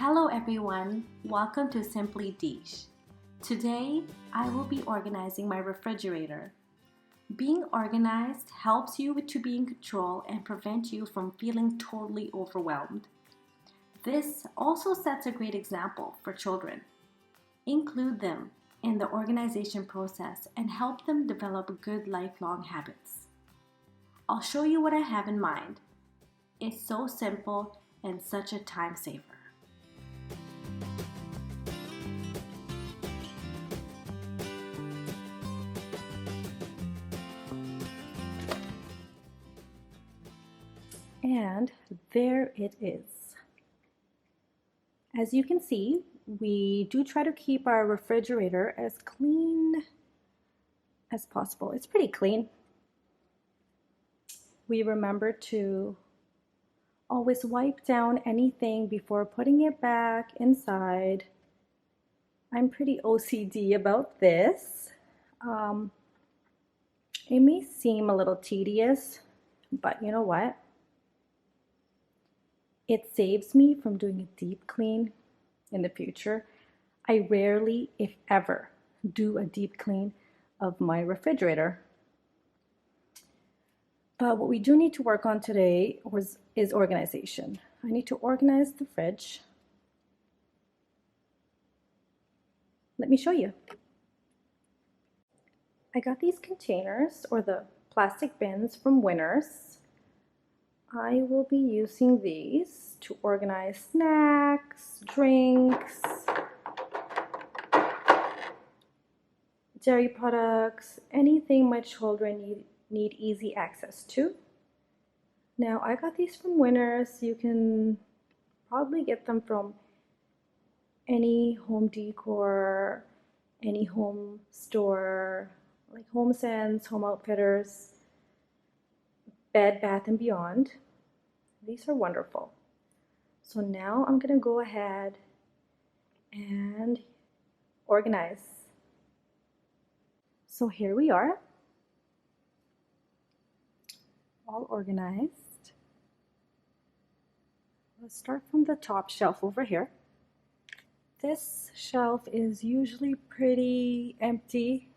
Hello everyone, welcome to Simply Dish. Today, I will be organizing my refrigerator. Being organized helps you to be in control and prevent you from feeling totally overwhelmed. This also sets a great example for children. Include them in the organization process and help them develop good lifelong habits. I'll show you what I have in mind. It's so simple and such a time saver. And there it is. As you can see, we do try to keep our refrigerator as clean as possible. It's pretty clean. We remember to always wipe down anything before putting it back inside. I'm pretty OCD about this. It may seem a little tedious, but you know what? It saves me from doing a deep clean in the future. I rarely, if ever, do a deep clean of my refrigerator. But what we do need to work on today is organization. I need to organize the fridge. Let me show you. I got these containers, or the plastic bins from Winners. I will be using these to organize snacks, drinks, dairy products, anything my children need easy access to. Now, I got these from Winners. You can probably get them from any home decor, any home store, like HomeSense, Home Outfitters, Bed Bath & Beyond. These are wonderful. So now I'm going to go ahead and organize. So here we are, all organized. Let's start from the top shelf over here. This shelf is usually pretty empty.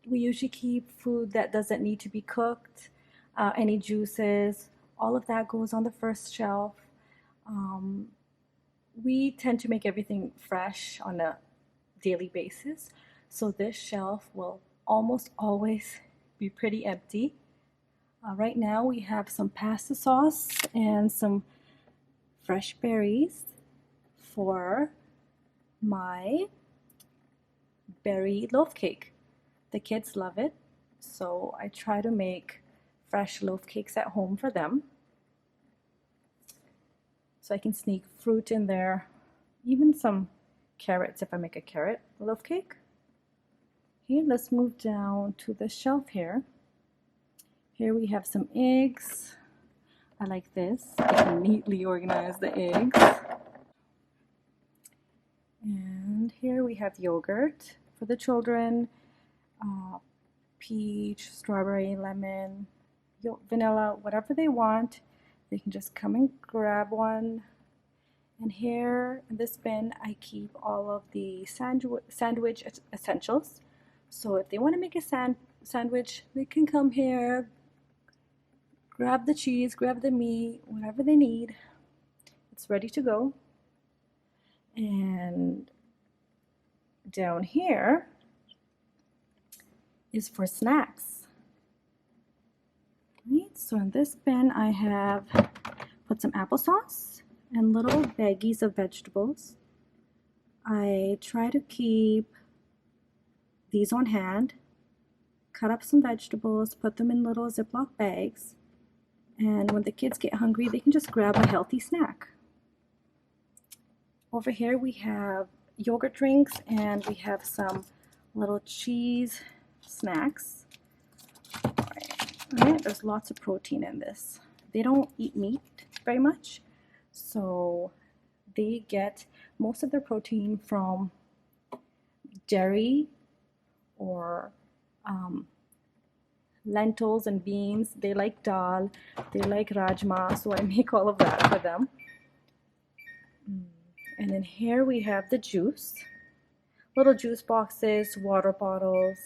We usually keep food that doesn't need to be cooked, any juices, all of that goes on the first shelf. We tend to make everything fresh on a daily basis, so this shelf will almost always be pretty empty. Right now we have some pasta sauce and some fresh berries for my berry loaf cake. The kids love it, so I try to make fresh loaf cakes at home for them. So I can sneak fruit in there, even some carrots if I make a carrot loaf cake. Okay, let's move down to the shelf here. Here we have some eggs. I like this. I can neatly organize the eggs. And here we have yogurt for the children. Peach, strawberry, lemon, vanilla, whatever they want. They can just come and grab one. And here in this bin, I keep all of the sandwich essentials. So if they want to make a sandwich, they can come here, grab the cheese, grab the meat, whatever they need. It's ready to go. And down here is for snacks. Right, so in this bin I have put some applesauce and little baggies of vegetables. I try to keep these on hand, cut up some vegetables, put them in little Ziploc bags, and when the kids get hungry they can just grab a healthy snack. Over here we have yogurt drinks and we have some little cheese snacks. All right, there's lots of protein in this. They don't eat meat very much, so they get most of their protein from dairy or lentils and beans. They like dal, they like rajma, so I make all of that for them. And then here we have the juice. Little juice boxes, water bottles,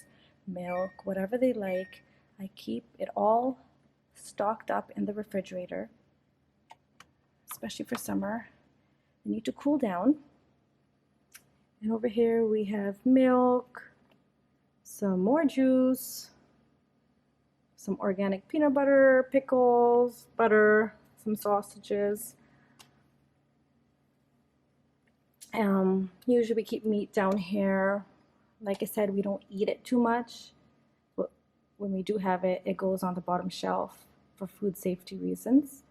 milk, whatever they like. I keep it all stocked up in the refrigerator, especially for summer. They need to cool down. And over here we have milk, some more juice, some organic peanut butter, pickles, butter, some sausages. Usually we keep meat down here. Like I said, we don't eat it too much, but when we do have it, it goes on the bottom shelf for food safety reasons.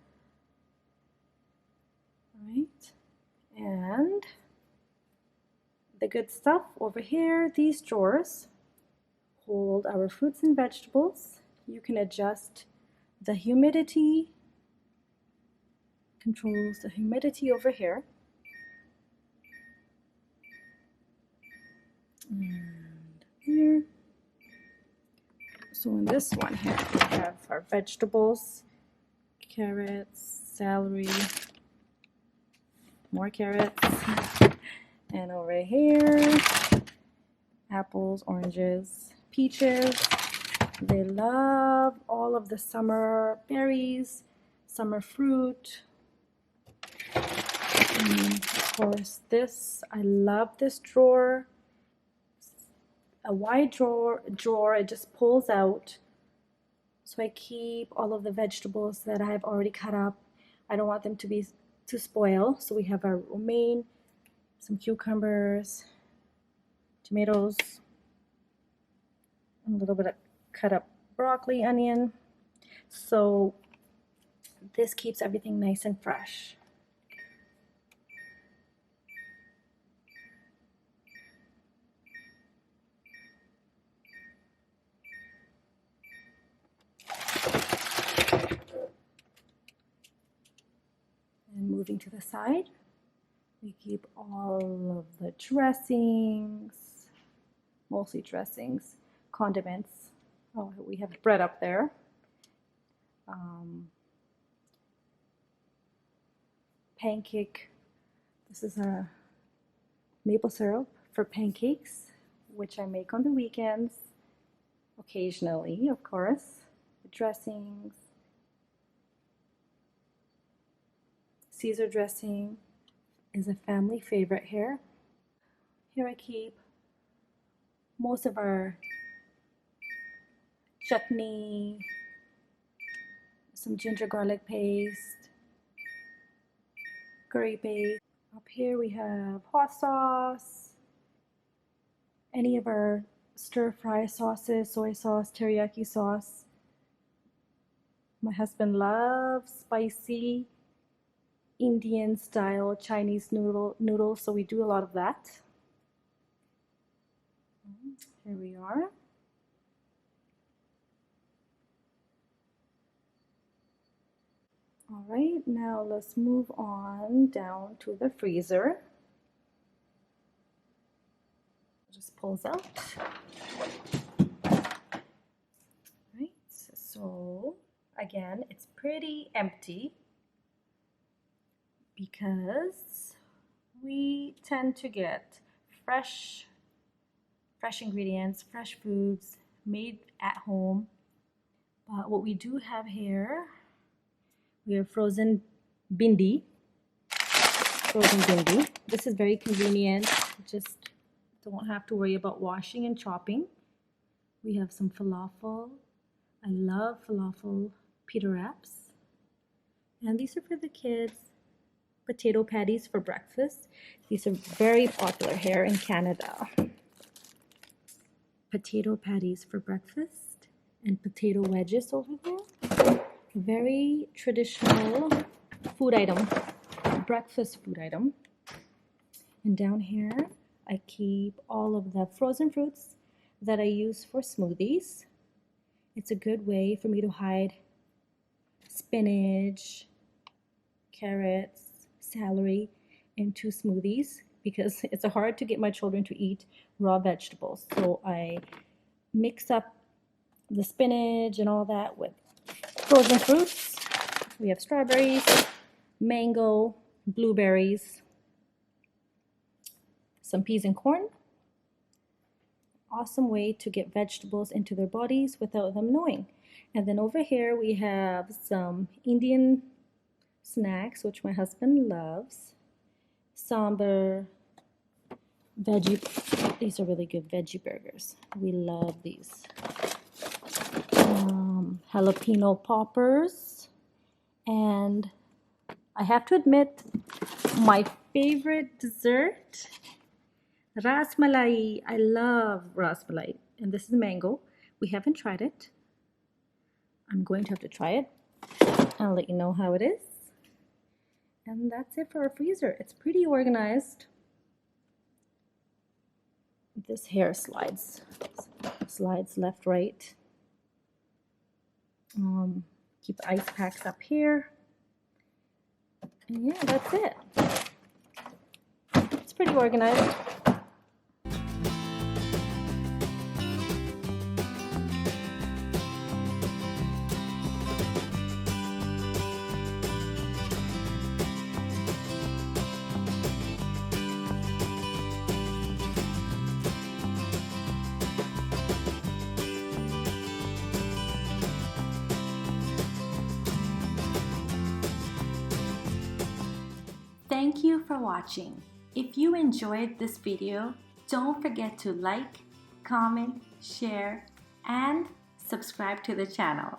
All right, and the good stuff over here, these drawers hold our fruits and vegetables. You can adjust the humidity, controls the humidity over here. And here. So in this one here, we have our vegetables, carrots, celery, more carrots, and over here, apples, oranges, peaches. They love all of the summer berries, summer fruit. And of course this, I love this drawer. A wide drawer, it just pulls out. So I keep all of the vegetables that I have already cut up. I don't want them to spoil. So we have our romaine, some cucumbers, tomatoes, a little bit of cut up broccoli, onion. So this keeps everything nice and fresh. And moving to the side, we keep all of the dressings, mostly dressings, condiments. Oh, we have bread up there. Pancake. This is a maple syrup for pancakes, which I make on the weekends, occasionally, of course. Dressings, Caesar dressing is a family favorite here. Here I keep most of our chutney, some ginger garlic paste, curry paste. Up here we have hot sauce, any of our stir fry sauces, soy sauce, teriyaki sauce. My husband loves spicy Indian style Chinese noodles, so we do a lot of that. Here we are. All right, now let's move on down to the freezer. Just pulls out. Right, so again, it's pretty empty because we tend to get fresh ingredients, fresh foods made at home. But what we do have here, we have frozen bindi. This is very convenient. Just don't have to worry about washing and chopping. We have some falafel. I love falafel pita wraps. And these are for the kids. Potato patties for breakfast. These are very popular here in Canada. Potato patties for breakfast and potato wedges over there. Very traditional food item, breakfast food item. And down here, I keep all of the frozen fruits that I use for smoothies. It's a good way for me to hide spinach, carrots, celery into smoothies because it's hard to get my children to eat raw vegetables. So I mix up the spinach and all that with frozen fruits. We have strawberries, mango, blueberries. some peas and corn. Awesome way to get vegetables into their bodies without them knowing. And then over here we have some Indian snacks, which my husband loves. Sambar, veggie, these are really good veggie burgers. We love these. Jalapeno poppers. And I have to admit, my favorite dessert, Ras Malai. I love Ras Malai. And this is mango. We haven't tried it. I'm going to have to try it. I'll let you know how it is. And that's it for our freezer. It's pretty organized. This hair slides left, right. Keep the ice packs up here. And yeah, that's it. It's pretty organized. Thank you for watching. If you enjoyed this video, don't forget to like, comment, share, and subscribe to the channel.